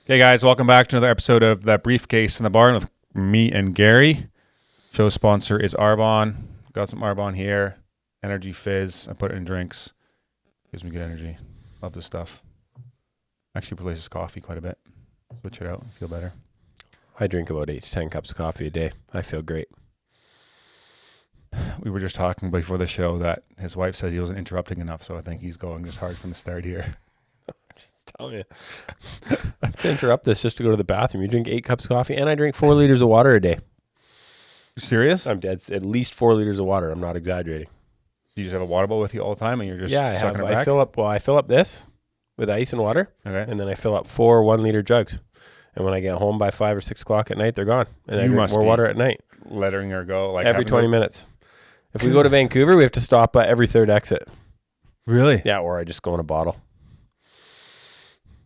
Okay, guys, welcome back to another episode of the Briefcase in the Barn with me and Gary. Show sponsor is Arbonne. Got some Arbonne here. Energy Fizz. I put it in drinks. Gives me good energy. Love this stuff. Actually replaces coffee quite a bit. Switch it out and feel better. I drink about 8 to 10 cups of coffee a day. I feel great. We were just talking before the show that his wife says he wasn't interrupting enough, so I think he's going just hard from the start here. Tell you. To interrupt this just to go to the bathroom. You drink 8 cups of coffee, and I drink 4 liters of water a day. You serious? I'm dead. At least 4 liters of water. I'm not exaggerating. So you just have a water bowl with you all the time, and you're just sucking it back? I fill up this with ice and water, okay, and then I fill up 4 1-liter jugs. And when I get home by 5 or 6 o'clock at night, they're gone. And I drink more water at night. Letting her go like every 20 minutes. If we go to Vancouver, we have to stop at every third exit. Really? Yeah, or I just go in a bottle.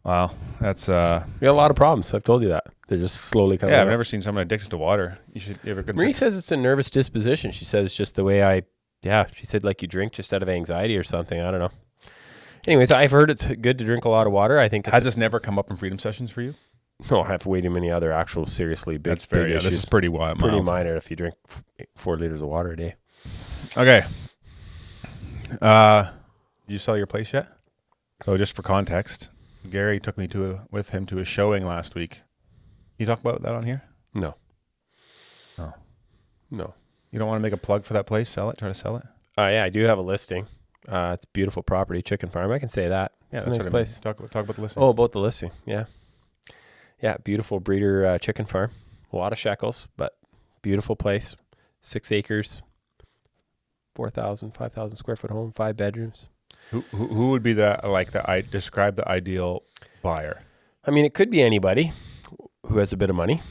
Wow, that's We got a lot of problems. I've told you that. They're just slowly coming out. I've never seen someone addicted to water. You should ever consider. Marie says it's a nervous disposition. She says it's just the way she said like you drink just out of anxiety or something. I don't know. Anyways, I've heard it's good to drink a lot 'of water. I think Has this never come up in freedom sessions for you? No, I have way too many other actual seriously big, That's very, big issues. This is pretty wild. Pretty minor if you drink 4 liters of water a day. Okay. Did you sell your place yet? So just for context, Gary took me with him to a showing last week. Can you talk about that on here? No. Oh. No. You don't want to make a plug for that place? Sell it? Try to sell it? Yeah, I do have a listing. It's beautiful property, chicken farm. I can say that. Yeah, it's a nice place. Talk about the listing. Oh, about the listing. Yeah. Yeah, beautiful breeder chicken farm. A lot of shekels, but beautiful place. 6 acres, 4,000, 5,000 square foot home, 5 bedrooms. Who would be describe the ideal buyer? I mean, it could be anybody who has a bit of money.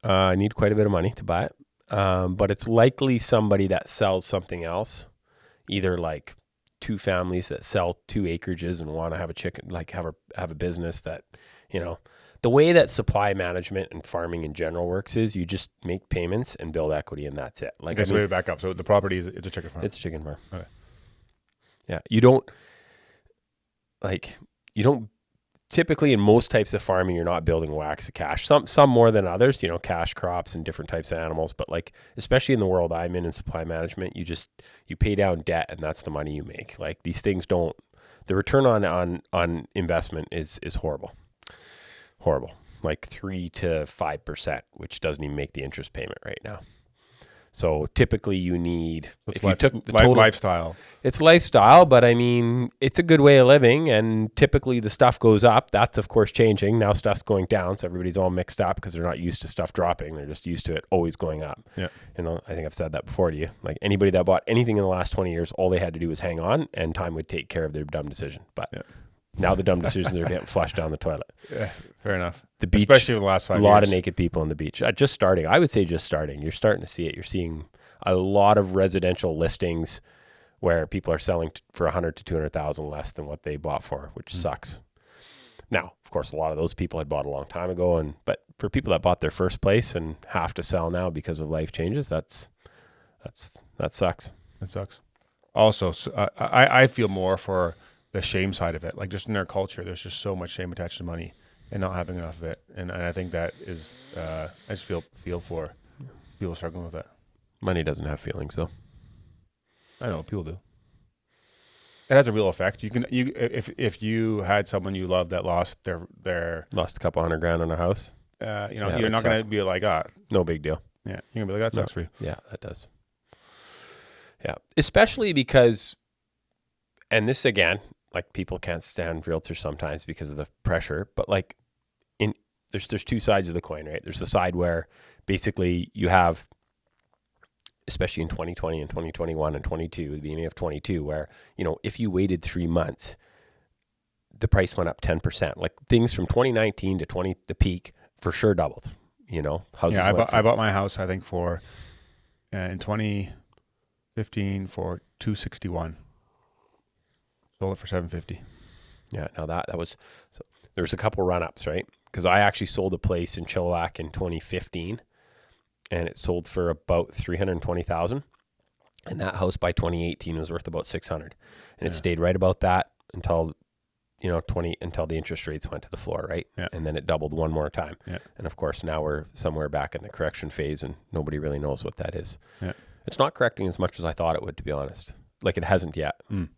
I need quite a bit of money to buy it. But it's likely somebody that sells something else, either like 2 families that sell 2 acreages and want to have a chicken, like have a business that, the way that supply management and farming in general works is you just make payments and build equity, and that's it. Like, okay, so back up. So the property it's a chicken farm. It's a chicken farm. Okay. Yeah, you don't typically in most types of farming, you're not building wax of cash. Some more than others, cash crops and different types of animals. But like, especially in the world I'm in supply management, you pay down debt and that's the money you make. Like these things the return on investment is horrible. Horrible. Like 3 to 5%, which doesn't even make the interest payment right now. So typically you need, lifestyle. It's lifestyle, but I mean, it's a good way of living, and typically the stuff goes up. That's of course changing. Now stuff's going down, so everybody's all mixed up because they're not used to stuff dropping. They're just used to it always going up. Yeah. I think I've said that before to you. Like anybody that bought anything in the last 20 years, all they had to do was hang on, and time would take care of their dumb decision. But now the dumb decisions are getting flushed down the toilet. Yeah, fair enough. The beach, especially over the last 5 years. A lot of naked people on the beach. Just starting. I would say just starting. You're starting to see it. You're seeing a lot of residential listings where people are selling for 100 to 200,000 less than what they bought for, which sucks. Now, of course, a lot of those people had bought a long time ago, but for people that bought their first place and have to sell now because of life changes, that sucks. It sucks. Also, I feel more for the shame side of it. Like just in their culture, there's just so much shame attached to money and not having enough of it. And I think that is, I just feel for people struggling with that. Money doesn't have feelings though. I know people do. It has a real effect. If you had someone you loved that lost lost a couple $100,000 on a house, you're not going to be like, no big deal. Yeah. You're going to be like, that sucks for you. Yeah, that does. Yeah. Especially because, and this again, like people can't stand realtors sometimes because of the pressure, but like there's 2 sides of the coin, right? There's the side where basically you have, especially in 2020 and 2021 and 22, the beginning of 22, where, if you waited 3 months, the price went up 10%. Like things from 2019 to the peak for sure doubled, houses. Yeah, I bought my house, I think in 2015 for $261. Sold it for $750. Yeah, now that was, so there was a couple run-ups, right? Because I actually sold a place in Chilliwack in 2015, and it sold for about $320,000, and that house by 2018 was worth about $600, and it stayed right about that until until the interest rates went to the floor, right? Yeah. And then it doubled one more time. Yeah. And of course, now we're somewhere back in the correction phase, and nobody really knows what that is. Yeah. It's not correcting as much as I thought it would, to be honest. Like, it hasn't yet. You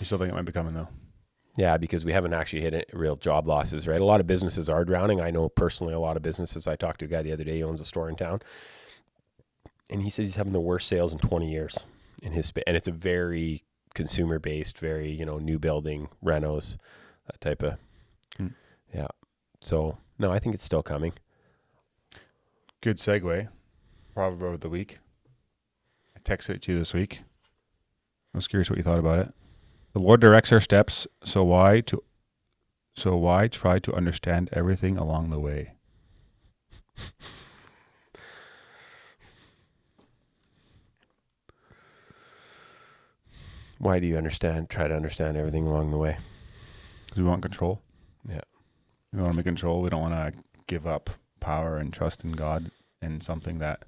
still think it might be coming, though? Yeah, because we haven't actually hit real job losses, right? A lot of businesses are drowning. I know personally a lot of businesses. I talked to a guy the other day, he owns a store in town, and he says he's having the worst sales in 20 years in his space. And it's a very consumer-based, very, new building, renos, that type of, yeah. So, no, I think it's still coming. Good segue. Proverb of the week. I texted it to you this week. I was curious what you thought about it. The Lord directs our steps, so why try to understand everything along the way? Why do you try to understand everything along the way? Because we want control. Yeah. We want to make control. We don't want to give up power and trust in God in something that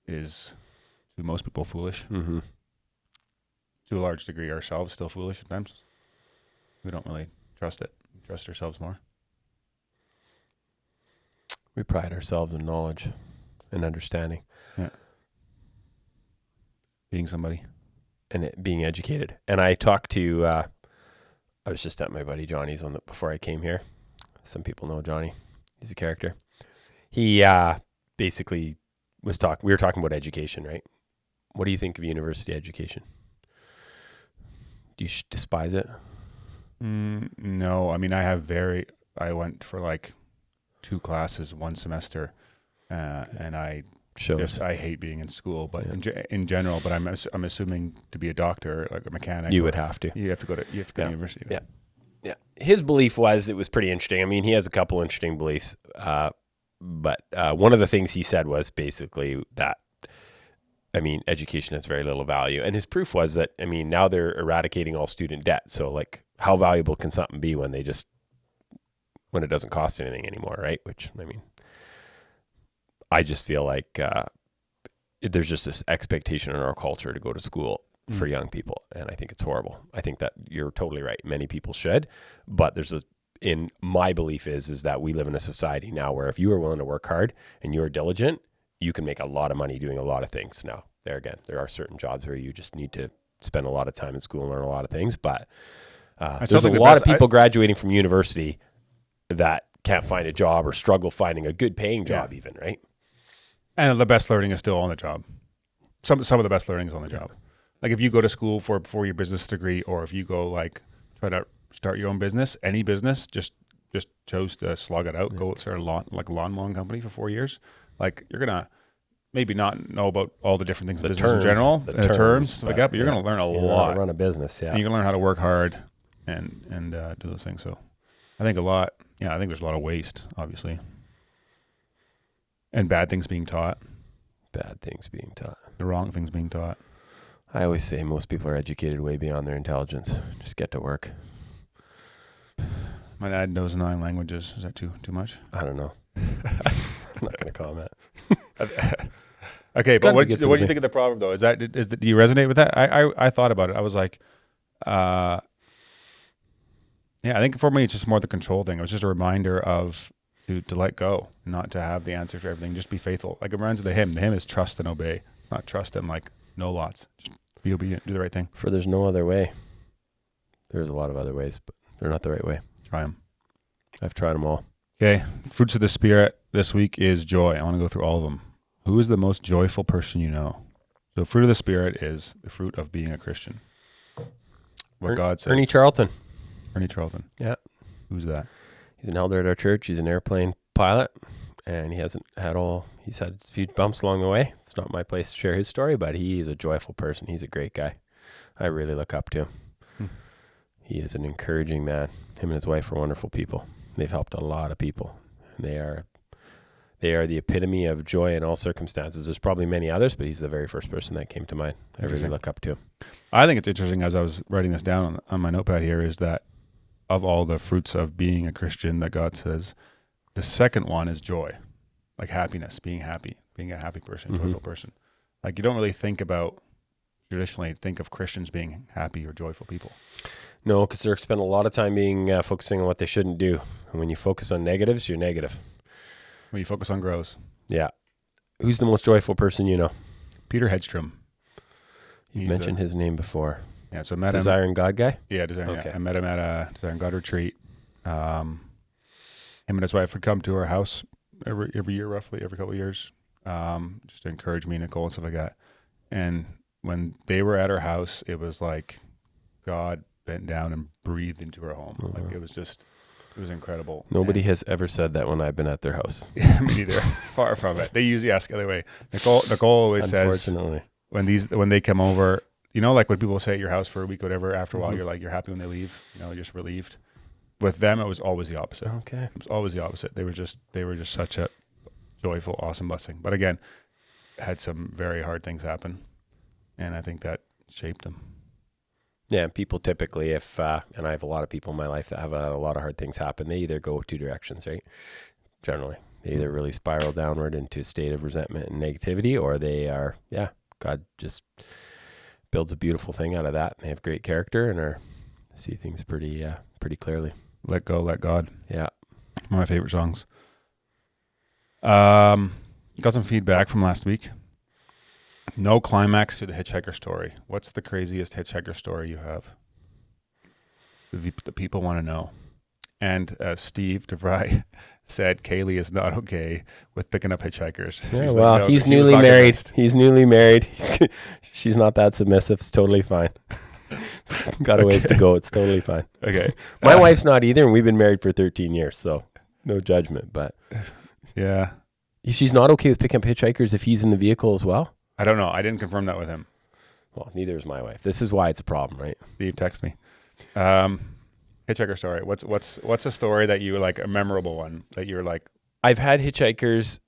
is, to most people, foolish. Mm-hmm. To a large degree, ourselves still foolish at times. We don't really trust it. We trust ourselves more. We pride ourselves in knowledge and understanding. Yeah. Being somebody. And being educated. And I talked to, I was just at my buddy Johnny's before I came here. Some people know Johnny. He's a character. He basically we were talking about education, right? What do you think of university education? Do you despise it? No, I mean, I went for like 2 classes one semester, and I hate being in school, but in general, but I'm assuming to be a doctor, like a mechanic, you would have to. You have to go to university. Yeah. Yeah. His belief was, it was pretty interesting. I mean, he has a couple interesting beliefs, but one of the things he said was basically that, I mean, education has very little value. And his proof was that, I mean, now they're eradicating all student debt. So, like, how valuable can something be when it doesn't cost anything anymore, right? Which, I mean, I just feel like there's just this expectation in our culture to go to school for young people. And I think it's horrible. I think that you're totally right. Many people should. But in my belief is that we live in a society now where if you are willing to work hard and you're diligent, you can make a lot of money doing a lot of things. Now, there are certain jobs where you just need to spend a lot of time in school and learn a lot of things. But there's a lot of people graduating from university that can't find a job or struggle finding a good paying job even, right? And the best learning is still on the job. Some of the best learning is on the job. Like if you go to school for a 4-year business degree, or if you go like try to start your own business, any business, just chose to slug it out, go start a lawn mowing company for 4 years. Like you're gonna maybe not know about all the different things in business in general, the terms like that, but you're gonna learn a lot. How to run a business, and you're gonna learn how to work hard and do those things. So I think I think there's a lot of waste, obviously, and bad things being taught. The wrong things being taught. I always say most people are educated way beyond their intelligence. Just get to work. My dad knows 9 languages. Is that too much? I don't know. I'm not going to comment. Okay, but what do you think of the proverb though? Do you resonate with that? I thought about it. I was like, I think for me it's just more the control thing. It was just a reminder of to let go, not to have the answer for everything. Just be faithful. Like it reminds of the hymn. The hymn is trust and obey. It's not trust and like no lots. Just be obedient. Do the right thing. For there's no other way. There's a lot of other ways, but they're not the right way. Try them. I've tried them all. Okay. Fruits of the Spirit this week is joy. I want to go through all of them. Who is the most joyful person you know? So fruit of the Spirit is the fruit of being a Christian. What God says. Ernie Charlton. Yeah. Who's that? He's an elder at our church. He's an airplane pilot, and he's had a few bumps along the way. It's not my place to share his story, but he is a joyful person. He's a great guy. I really look up to him. He is an encouraging man. Him and his wife are wonderful people. They've helped a lot of people. And they are the epitome of joy in all circumstances. There's probably many others, but he's the very first person that came to mind. I really look up to him. I think it's interesting, as I was writing this down on my notepad here, is that of all the fruits of being a Christian that God says, the second one is joy, like happiness, being happy, being a happy person, joyful person. Like you don't really traditionally think of Christians being happy or joyful people. No, because they're spending a lot of time being focusing on what they shouldn't do. And when you focus on negatives, you're negative. When you focus on grows. Yeah. Who's the most joyful person you know? Peter Hedstrom. You've mentioned his name before. Yeah, so I met Desiring God guy? Yeah, Okay. yeah. I met him at a Desiring God retreat. Him and his wife would come to our house every year, roughly, every couple of years, just to encourage me, Nicole, and stuff like that. And when they were at our house, it was like God bent down and breathed into our home. Like it was incredible. Nobody has ever said that when I've been at their house. Yeah, me neither. Far from it. They usually ask the other way. Nicole always says when they come over, you know, like when people stay at your house for a week or whatever, after a while you're happy when they leave, you know, you're just relieved. With them, it was always the opposite. Okay. It was always the opposite. They were just such a joyful, awesome blessing. But again, had some very hard things happen, and I think that shaped them. Yeah, people typically, if and I have a lot of people in my life that have a lot of hard things happen, they either go two directions, right? Generally, they either really spiral downward into a state of resentment and negativity, or they are, God just builds a beautiful thing out of that. They have great character and see things pretty clearly. Let go, let God. Yeah. One of my favorite songs. Got some feedback from last week. No climax to the hitchhiker story. What's the craziest hitchhiker story you have? The people want to know. And Steve DeVry said Kaylee is not okay with picking up hitchhikers. Yeah, well, no, he's newly married. He's newly married. She's not that submissive. It's totally fine. Got a ways to go. It's totally fine. Okay. My wife's not either, and we've been married for 13 years, so no judgment. But yeah, she's not okay with picking up hitchhikers if he's in the vehicle as well? I don't know. I didn't confirm that with him. Well, neither is my wife. This is why it's a problem, right? Steve, text me. Hitchhiker story. What's a story that you like, a memorable one that you're like? I've had hitchhikers.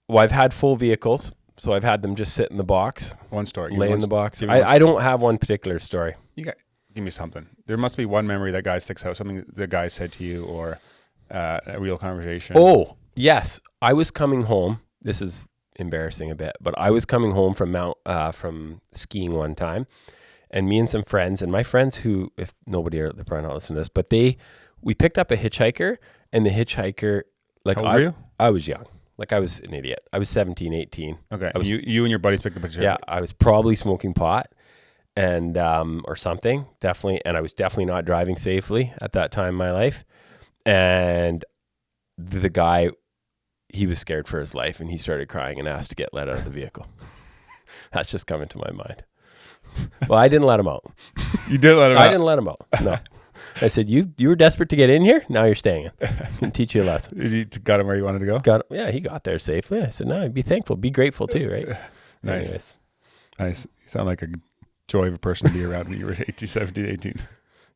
Well, I've had full vehicles, so I've had them just sit in the box. One story. Lay in the box. I don't have one particular story. Give me something. There must be one memory that guy sticks out. Something the guy said to you, or a real conversation. Oh, yes. I was coming home. This is embarrassing a bit, but I was coming home from skiing one time, and me and some friends, and my friends who, if nobody are, they're probably not listening to this, but we picked up a hitchhiker, and the hitchhiker, like, how old were you? I was young. Like, I was an idiot. I was 17, 18. Okay. You and your buddies picked up a hitchhiker. Yeah. I was probably smoking pot and, or something, definitely. And I was definitely not driving safely at that time in my life. And the guy, he was scared for his life, and he started crying and asked to get let out of the vehicle. That's just coming to my mind. Well, I didn't let him out. You didn't let him out? I didn't let him out. No. I said, you were desperate to get in here? Now you're staying in. And teach you a lesson. You got him where you wanted to go? Yeah, he got there safely. I said, no, be thankful. Be grateful too, right? Nice. Anyways. Nice. You sound like a joy of a person to be around when you were 17, 18.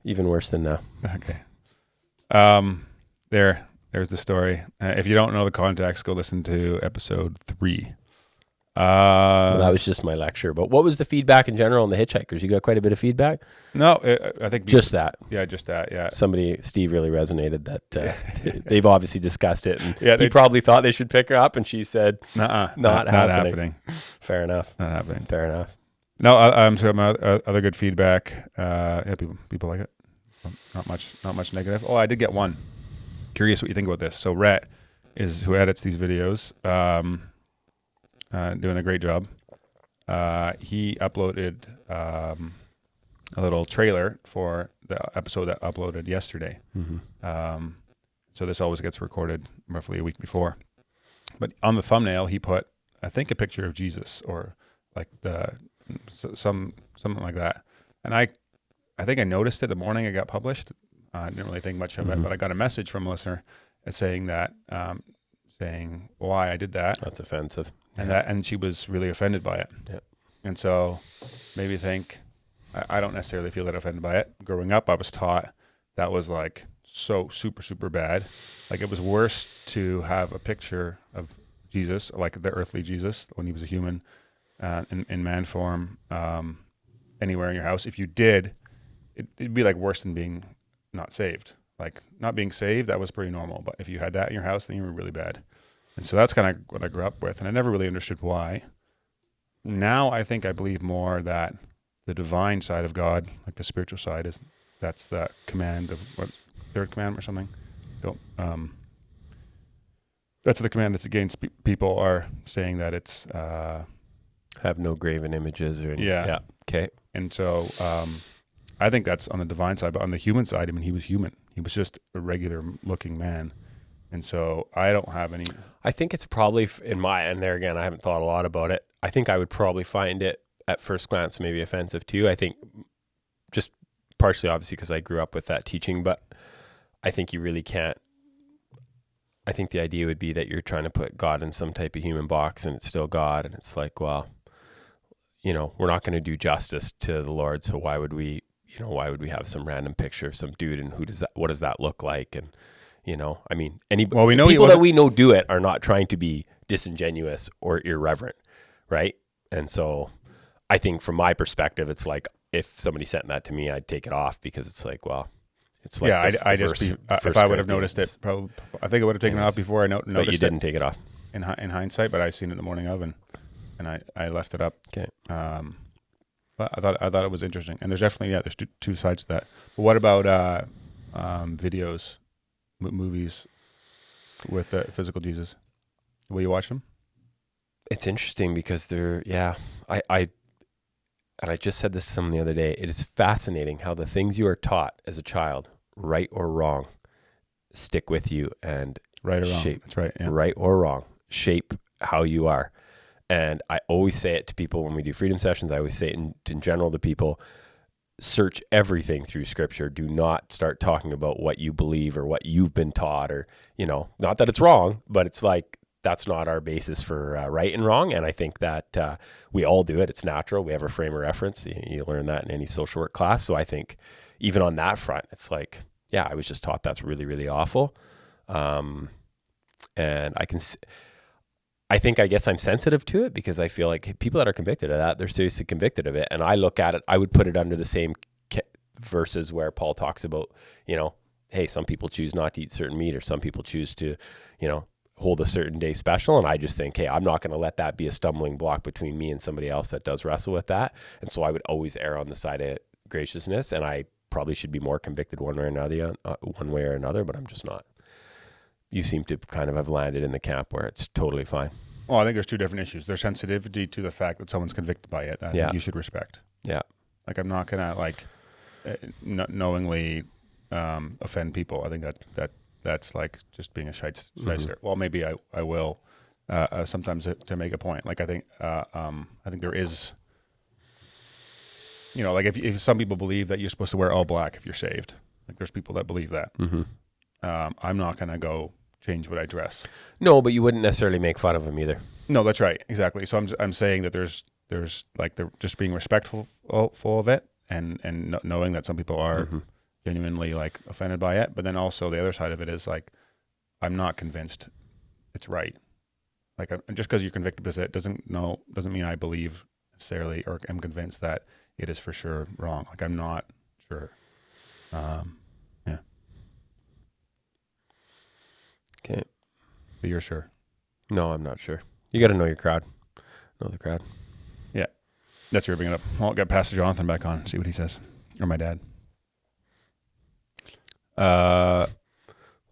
Even worse than now. Okay. There's the story. If you don't know the context, go listen to episode 3. Well, that was just my lecture. But what was the feedback in general on the hitchhikers? You got quite a bit of feedback? No, I think... Just that. Yeah, just that, yeah. Steve really resonated that they've obviously discussed it. And yeah, he probably thought they should pick her up, and she said, not happening. Fair enough. Not happening. Fair enough. No, so my other good feedback. Yeah, people like it. Not much negative. Oh, I did get one. Curious what you think about this. So Rhett is who edits these videos. Doing a great job. He uploaded a little trailer for the episode that uploaded yesterday. Mm-hmm. So this always gets recorded roughly a week before. But on the thumbnail, he put, I think, a picture of Jesus, or like something like that. And I think I noticed it the morning it got published. I didn't really think much of it, but I got a message from a listener saying that, saying why I did that. That's offensive. And she was really offended by it. Yep. And so maybe think, I don't necessarily feel that offended by it. Growing up, I was taught that was like so super, super bad. Like it was worse to have a picture of Jesus, like the earthly Jesus when he was a human in man form, anywhere in your house. If you did, it'd be like worse than being not saved. Like not being saved, that was pretty normal. But if you had that in your house, then you were really bad. And so that's kind of what I grew up with. And I never really understood why. Now I think I believe more that the divine side of God, like the spiritual side, is that's the command of what, third commandment or something. Don't. That's the command that's against people are saying that it's have no graven images or anything. Yeah. Yeah. Okay. And so I think that's on the divine side, but on the human side, I mean, he was human. He was just a regular looking man. And so I don't have any. I think it's probably and there again, I haven't thought a lot about it. I think I would probably find it at first glance maybe offensive too. I think just partially obviously because I grew up with that teaching, but I think you really can't. I think the idea would be that you're trying to put God in some type of human box and it's still God. And it's like, well, we're not going to do justice to the Lord. So why would we have some random picture of some dude and what does that look like? And, I mean, people that we know do it are not trying to be disingenuous or irreverent. Right. And so I think from my perspective, it's like, if somebody sent that to me, I'd take it off because it's like, well, it's like, if I would have noticed it, probably, I think I would have taken it off before I noticed it. But you didn't take it off in hindsight, but I seen it the morning of and I left it up. Okay. But I thought it was interesting, and there's definitely there's two sides to that. But what about videos, movies with physical Jesus? Will you watch them? It's interesting because I just said this to someone the other day. It is fascinating how the things you are taught as a child, right or wrong, stick with you and right or wrong. Shape. That's right. Yeah. Right or wrong, shape how you are. And I always say it to people when we do freedom sessions. I always say it in general to people, search everything through Scripture. Do not start talking about what you believe or what you've been taught or, not that it's wrong, but it's like, that's not our basis for right and wrong. And I think that we all do it. It's natural. We have a frame of reference. You learn that in any social work class. So I think even on that front, it's like, I was just taught that's really, really awful. And I guess I'm sensitive to it because I feel like people that are convicted of that, they're seriously convicted of it. And I look at it, I would put it under the same verses where Paul talks about, hey, some people choose not to eat certain meat or some people choose to, hold a certain day special. And I just think, hey, I'm not going to let that be a stumbling block between me and somebody else that does wrestle with that. And so I would always err on the side of graciousness. And I probably should be more convicted one way or another, but I'm just not. You seem to kind of have landed in the camp where it's totally fine. Well, I think there's two different issues. There's sensitivity to the fact that someone's convicted by it. I think you should respect. Yeah. Like, I'm not going to knowingly offend people. I think that's like just being a shyster. Mm-hmm. Well, maybe I will sometimes to make a point. Like, I think there is, like if some people believe that you're supposed to wear all black if you're saved. Like, there's people that believe that. Mm-hmm. I'm not going to go change what I dress. No, but you wouldn't necessarily make fun of them either. No, that's right. Exactly. So I'm saying that there's like they're just being respectful of it and knowing that some people are mm-hmm. genuinely like offended by it. But then also the other side of it is like, I'm not convinced it's right. Like, just because you're convicted of it doesn't mean I believe necessarily or am convinced that it is for sure wrong. Like, I'm not sure. Yeah. Okay. But you're sure? No, I'm not sure. You got to know your crowd. Know the crowd. Yeah. That's what you're bringing up. Well, I'll get Pastor Jonathan back on, see what he says. Or my dad.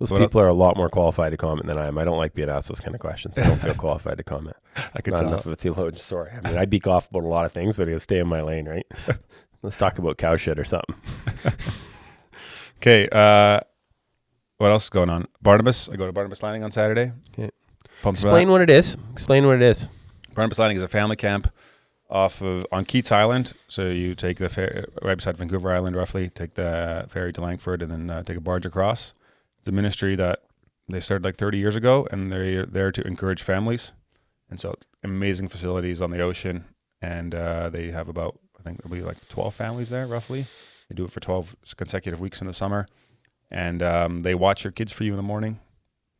Those people are a lot more qualified to comment than I am. I don't like being asked those kind of questions. I don't feel qualified to comment. I could not tell. enough of a theologian. Sorry. I mean, I beak off about a lot of things, but I gotta stay in my lane, right? Let's talk about cow shit or something. Okay. What else is going on? Barnabas. I go to Barnabas Landing on Saturday. Okay. Explain what it is. Barnabas Landing is a family camp on Keats Island. So you take the ferry right beside Vancouver Island, roughly. Take the ferry to Langford, and then take a barge across. It's a ministry that they started like 30 years ago, and they're there to encourage families. And so amazing facilities on the ocean, and they have about, I think it'll be like 12 families there, roughly. They do it for 12 consecutive weeks in the summer, and they watch your kids for you in the morning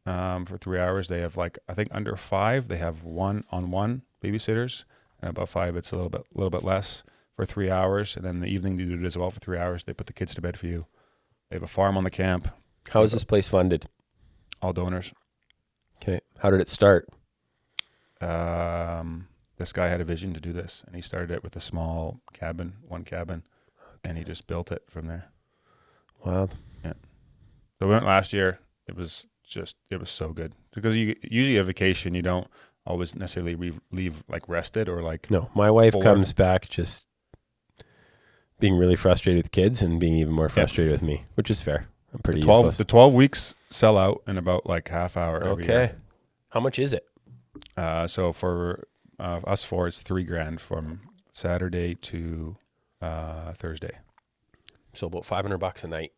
for 3 hours. They have like, I think under 5, they have one-on-one babysitters, and above 5, it's a little bit less for 3 hours. And then in the evening, they do it as well for 3 hours. They put the kids to bed for you. They have a farm on the camp. How is this place funded? All donors. Okay. How did it start? This guy had a vision to do this, and he started it with a small cabin, one cabin, and he just built it from there. Wow. So we went last year. It was so good because you usually a vacation, you don't always necessarily leave like rested or like. No, my wife fuller. comes back just being really frustrated with kids and being even more frustrated with me, which is fair. I'm pretty useless. The 12 weeks sell out in about like half hour every year. Okay. How much is it? So for us four, it's $3,000 from Saturday to Thursday. So about $500 a night.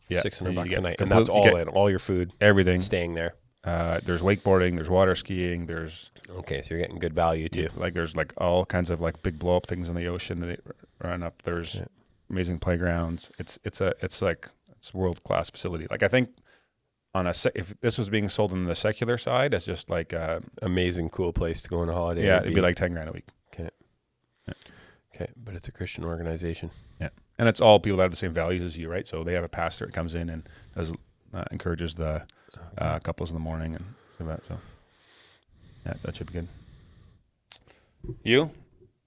Yeah, $600 a night, and that's all in, all your food, everything, staying there. There's wakeboarding, there's water skiing, there's okay, so you're getting good value too. Like there's like all kinds of like big blow up things in the ocean that run up. There's amazing playgrounds. It's world class facility. Like I think if this was being sold on the secular side, it's just like amazing cool place to go on a holiday. Yeah, it'd be like $10,000 a week. Okay. Yeah. Okay, but it's a Christian organization. Yeah. And it's all people that have the same values as you, right? So they have a pastor that comes in and encourages the couples in the morning and stuff like that. So, yeah, that should be good. You?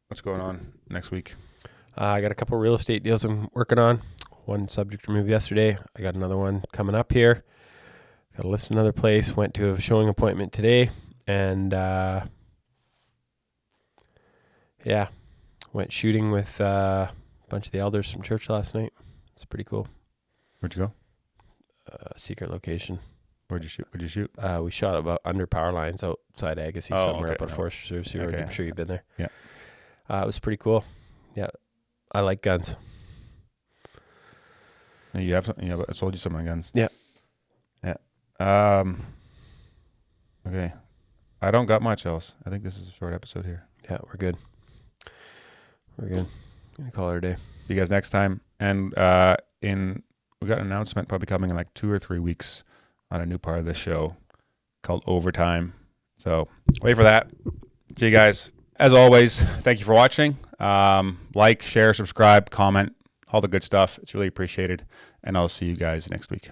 What's going on next week? I got a couple real estate deals I'm working on. One subject removed yesterday. I got another one coming up here. Got to list another place. Went to a showing appointment today. And, went shooting with bunch of the elders from church last night. It's pretty cool. Where'd you go? Secret location. Where'd you shoot? We shot about under power lines outside Agassiz somewhere up at Forest Reserve. I'm sure you've been there. Yeah. It was pretty cool. Yeah. I like guns. You have some, I sold you some of my guns. Yeah. Yeah. Okay. I don't got much else. I think this is a short episode here. Yeah, we're good. Gonna call it a day. See you guys next time. And we got an announcement probably coming in like 2 or 3 weeks on a new part of this show called Overtime. So wait for that. See you guys. As always, thank you for watching. Like, share, subscribe, comment, all the good stuff. It's really appreciated. And I'll see you guys next week.